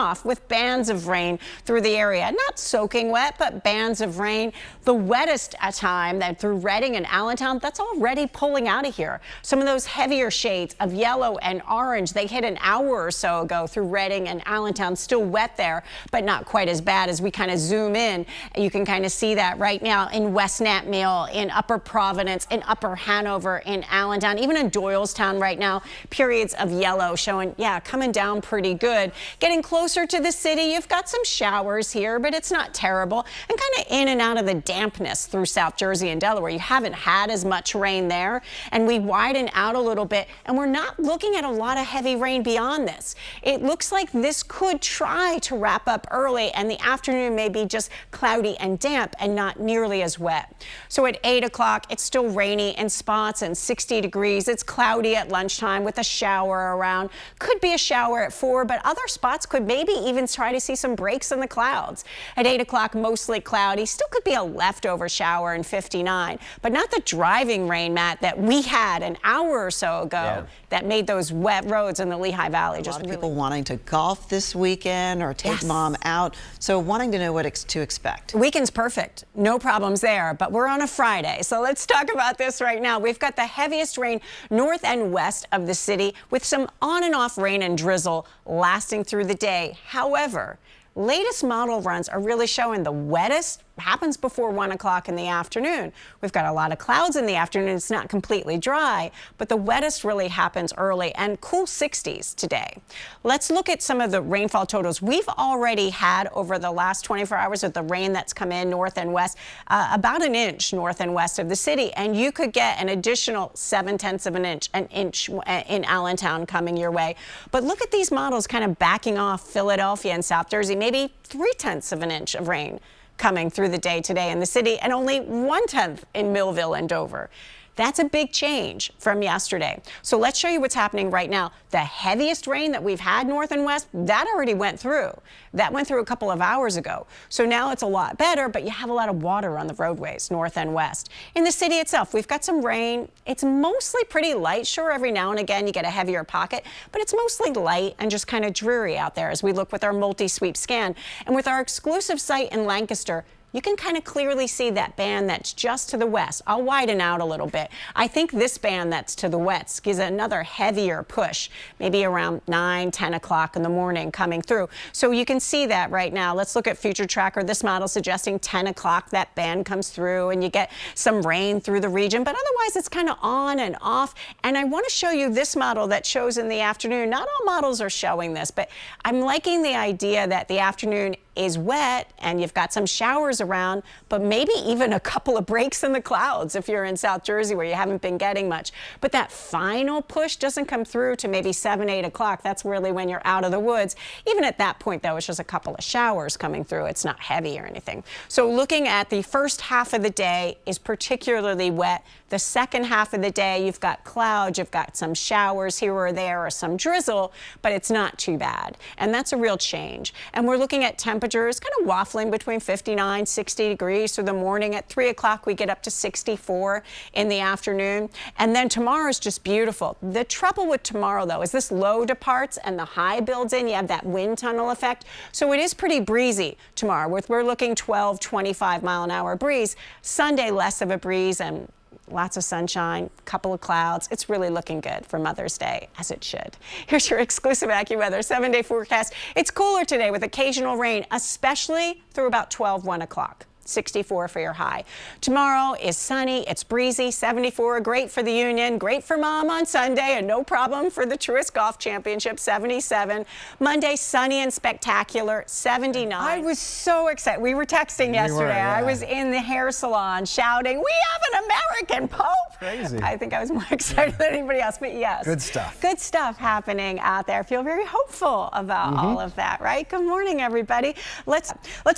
off with bands of rain through the area. Not soaking wet, but bands of rain. The wettest time that through Reading and Allentown, that's already pulling out of here. Some of those heavier shades of yellow and orange, they hit an hour or so ago through Reading and Allentown. Still wet there, but not quite as bad. As we kind of zoom in, you can kind of see that right now in West Nat Mill, in Upper Providence, in Upper Hanover, in Allentown, even in Doylestown right now, periods of yellow showing, yeah, coming down pretty good. Getting closer to the city, you've got some showers here, but it's not terrible, and kind of in and out of the dampness through South Jersey and Delaware. You haven't had as much rain there, and we widen out a little bit, and we're not looking at a lot of heavy rain beyond this. It looks like this could try to wrap up early, and the afternoon may be just cloudy and damp and not nearly as wet. So at 8 o'clock, it's still rainy in spots and 60 degrees. It's cloudy at lunchtime with a shower around. Could be a shower at 4, but other spots could maybe even try to see some breaks in the clouds. At 8 o'clock, mostly cloudy. Still could be a leftover shower in 59, but not the driving rain, Matt, that we had an hour or so ago that made those wet roads in the Lehigh Valley. Just a lot of people wanting to golf this weekend or take mom out, so wanting to know what to expect. Weekend's perfect. No problems there, but we're on a Friday, so let's talk about this right now. We've got the heaviest rain north and west of the city with some on and off rain and drizzle lasting through the day. However, latest model runs are really showing the wettest happens before 1 o'clock in the afternoon. We've got a lot of clouds in the afternoon. It's not completely dry, but the wettest really happens early, and cool 60s today. Let's look at some of the rainfall totals we've already had over the last 24 hours with the rain that's come in north and west, about an inch north and west of the city, and you could get an additional 0.7 of an inch in Allentown coming your way. But look at these models kind of backing off Philadelphia and South Jersey, maybe 0.3 of an inch of rain coming through the day today in the city, and only 1/10 in Millville and Dover. That's a big change from yesterday. So let's show you what's happening right now. The heaviest rain that we've had north and west, that already went through. That went through a couple of hours ago. So now it's a lot better, but you have a lot of water on the roadways, north and west. In the city itself, we've got some rain. It's mostly pretty light. Sure, every now and again you get a heavier pocket, but it's mostly light and just kind of dreary out there as we look with our multi-sweep scan. And with our exclusive site in Lancaster, you can kind of clearly see that band that's just to the west. I'll widen out a little bit. I think this band that's to the west gives another heavier push, maybe around 9, 10 o'clock in the morning coming through. So you can see that right now. Let's look at Future Tracker. This model suggesting 10 o'clock that band comes through and you get some rain through the region, but otherwise it's kind of on and off. And I want to show you this model that shows in the afternoon. Not all models are showing this, but I'm liking the idea that the afternoon is wet and you've got some showers around, but maybe even a couple of breaks in the clouds if you're in South Jersey where you haven't been getting much. But that final push doesn't come through to maybe 7, 8 o'clock. That's really when you're out of the woods. Even at that point, though, it's just a couple of showers coming through. It's not heavy or anything. So looking at the first half of the day is particularly wet. The second half of the day, you've got clouds, you've got some showers here or there or some drizzle, but it's not too bad. And that's a real change. And we're looking at temperatures kind of waffling between 59, 60 degrees through the morning. At 3 o'clock, we get up to 64 in the afternoon. And then tomorrow's just beautiful. The trouble with tomorrow, though, is this low departs and the high builds in. You have that wind tunnel effect. So it is pretty breezy tomorrow. We're looking 12, 25 mile an hour breeze. Sunday, less of a breeze and lots of sunshine, couple of clouds. It's really looking good for Mother's Day, as it should. Here's your exclusive AccuWeather 7-day forecast. It's cooler today with occasional rain, especially through about 12, 1 o'clock. 64 for your high. Tomorrow is sunny, it's breezy, 74, great for the Union, great for Mom on Sunday, and no problem for the Truist Golf Championship, 77. Monday, sunny and spectacular, 79. I was so excited. We were texting yesterday. I was in the hair salon shouting, "We have an American Pope!" Crazy. I think I was more excited than anybody else, but yes. Good stuff. Good stuff happening out there. I feel very hopeful about all of that, right? Good morning, everybody. Let's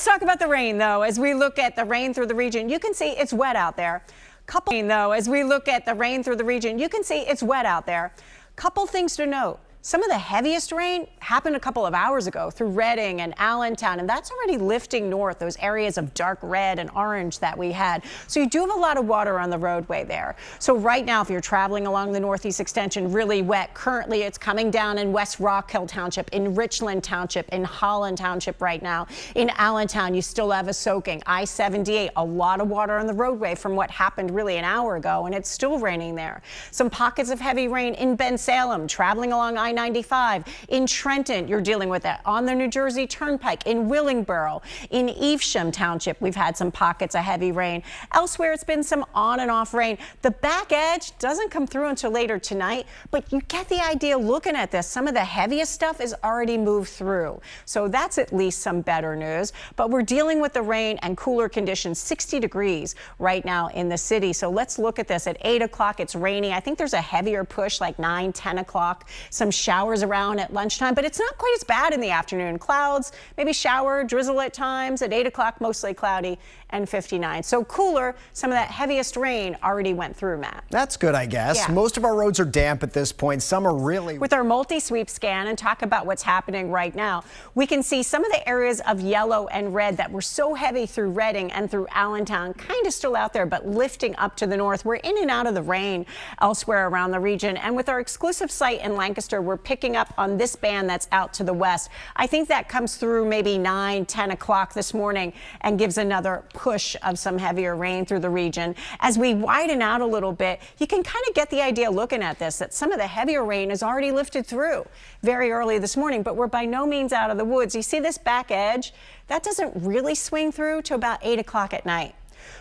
talk about the rain, though, as we look at the rain through the region. You can see it's wet out there. Couple things, though, as we look at the rain through the region, you can see it's wet out there. Couple things to note. Some of the heaviest rain happened a couple of hours ago through Reading and Allentown, and that's already lifting north, those areas of dark red and orange that we had. So you do have a lot of water on the roadway there. So right now, if you're traveling along the Northeast Extension, really wet. Currently, it's coming down in West Rock Hill Township, in Richland Township, in Holland Township right now. In Allentown, you still have a soaking. I-78, a lot of water on the roadway from what happened really an hour ago, and it's still raining there. Some pockets of heavy rain in Bensalem, traveling along I-95. In Trenton, you're dealing with that. On the New Jersey Turnpike, in Willingboro, in Evesham Township, we've had some pockets of heavy rain. Elsewhere, it's been some on and off rain. The back edge doesn't come through until later tonight, but you get the idea looking at this. Some of the heaviest stuff is already moved through. So that's at least some better news. But we're dealing with the rain and cooler conditions, 60 degrees right now in the city. So let's look at this. At 8 o'clock, it's rainy. I think there's a heavier push like 9, 10 o'clock. Some showers around at lunchtime, but it's not quite as bad in the afternoon. Clouds, maybe shower, drizzle at times. At 8 o'clock, mostly cloudy and 59. So cooler. Some of that heaviest rain already went through, Matt. That's good, I guess. Yeah. Most of our roads are damp at this point. Some are really... With our multi-sweep scan and talk about what's happening right now, we can see some of the areas of yellow and red that were so heavy through Reading and through Allentown, kind of still out there, but lifting up to the north. We're in and out of the rain elsewhere around the region. And with our exclusive site in Lancaster, we're picking up on this band that's out to the west. I think that comes through maybe 9, 10 o'clock this morning and gives another push of some heavier rain through the region. As we widen out a little bit, you can kind of get the idea looking at this that some of the heavier rain is already lifted through very early this morning, but we're by no means out of the woods. You see this back edge? That doesn't really swing through to about 8 o'clock at night.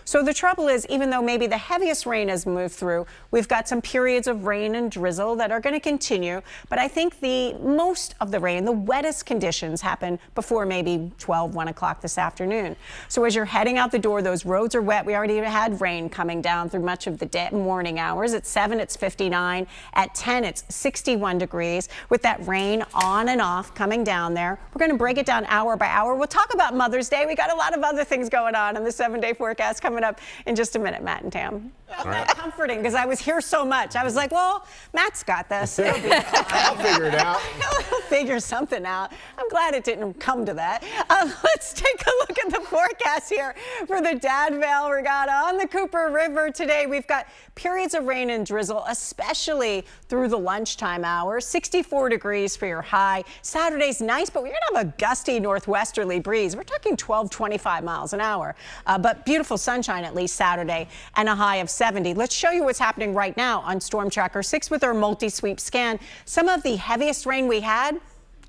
So the trouble is, even though maybe the heaviest rain has moved through, we've got some periods of rain and drizzle that are going to continue. But I think the most of the rain, the wettest conditions happen before maybe 12, 1 o'clock this afternoon. So as you're heading out the door, those roads are wet. We already had rain coming down through much of the morning hours. At 7, it's 59. At 10, it's 61 degrees. With that rain on and off coming down there, we're going to break it down hour by hour. We'll talk about Mother's Day. We got a lot of other things going on in the 7-day forecast coming up in just a minute, Matt and Tam. All right. Comforting because I was here so much. I was like, well, Matt's got this. It'll be fine. I'll figure it out. He'll figure something out. I'm glad it didn't come to that. Let's take a look at the forecast here for the Dad Vale Regatta on the Cooper River today. We've got periods of rain and drizzle, especially through the lunchtime hours. 64 degrees for your high. Saturday's nice, but we're going to have a gusty northwesterly breeze. We're talking 12, 25 miles an hour, but beautiful sunshine at least Saturday and a high of 70. Let's show you what's happening right now on Storm Tracker 6 with our multi-sweep scan. Some of the heaviest rain we had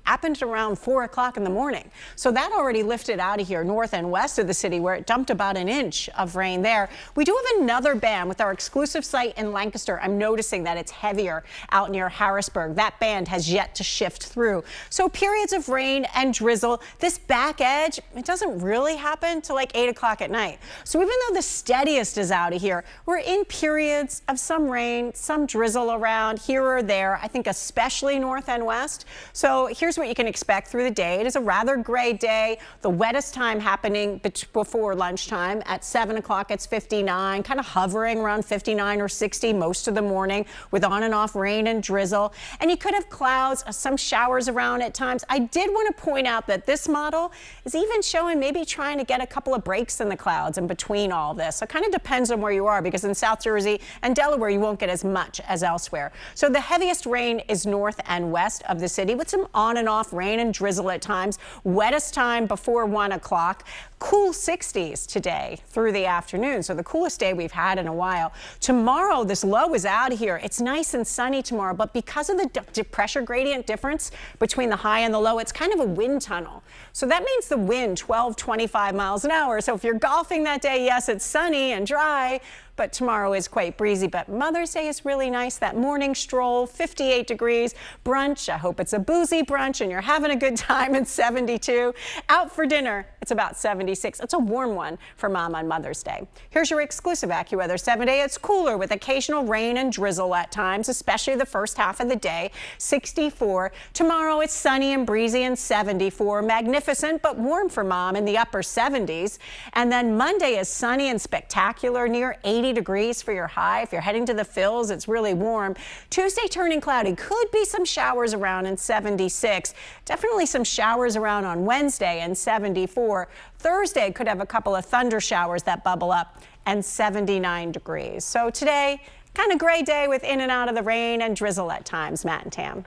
happened around 4 o'clock in the morning. So that already lifted out of here north and west of the city where it dumped about an inch of rain there. We do have another band with our exclusive site in Lancaster. I'm noticing that it's heavier out near Harrisburg. That band has yet to shift through. So periods of rain and drizzle. This back edge, it doesn't really happen till like 8 o'clock at night. So even though the steadiest is out of here, we're in periods of some rain, some drizzle around here or there. I think especially north and west. So here's what you can expect through the day. It is a rather gray day. The wettest time happening before lunchtime. At 7 o'clock, it's 59, kind of hovering around 59 or 60 most of the morning with on and off rain and drizzle. And you could have clouds, some showers around at times. I did want to point out that this model is even showing maybe trying to get a couple of breaks in the clouds in between all this. So it kind of depends on where you are, because in South Jersey and Delaware, you won't get as much as elsewhere. So the heaviest rain is north and west of the city with some on and off rain and drizzle at times. Wettest time before 1 o'clock. Cool 60s today through the afternoon. So the coolest day we've had in a while. Tomorrow, this low is out of here. It's nice and sunny tomorrow, but because of the pressure gradient difference between the high and the low, it's kind of a wind tunnel. So that means the wind 12, 25 miles an hour. So if you're golfing that day, yes, it's sunny and dry, but tomorrow is quite breezy. But Mother's Day is really nice. That morning stroll, 58 degrees. Brunch, I hope it's a boozy brunch and you're having a good time at 72. Out for dinner, it's about 70. 76. It's a warm one for Mom on Mother's Day. Here's your exclusive AccuWeather 7-day. It's cooler with occasional rain and drizzle at times, especially the first half of the day. 64. Tomorrow it's sunny and breezy and 74. Magnificent but warm for Mom in the upper 70s. And then Monday is sunny and spectacular, near 80 degrees for your high. If you're heading to the Phils, it's really warm. Tuesday turning cloudy. Could be some showers around in 76. Definitely some showers around on Wednesday and 74. Thursday could have a couple of thunder showers that bubble up and 79 degrees. So today, kind of gray day with in and out of the rain and drizzle at times. Matt and Tam.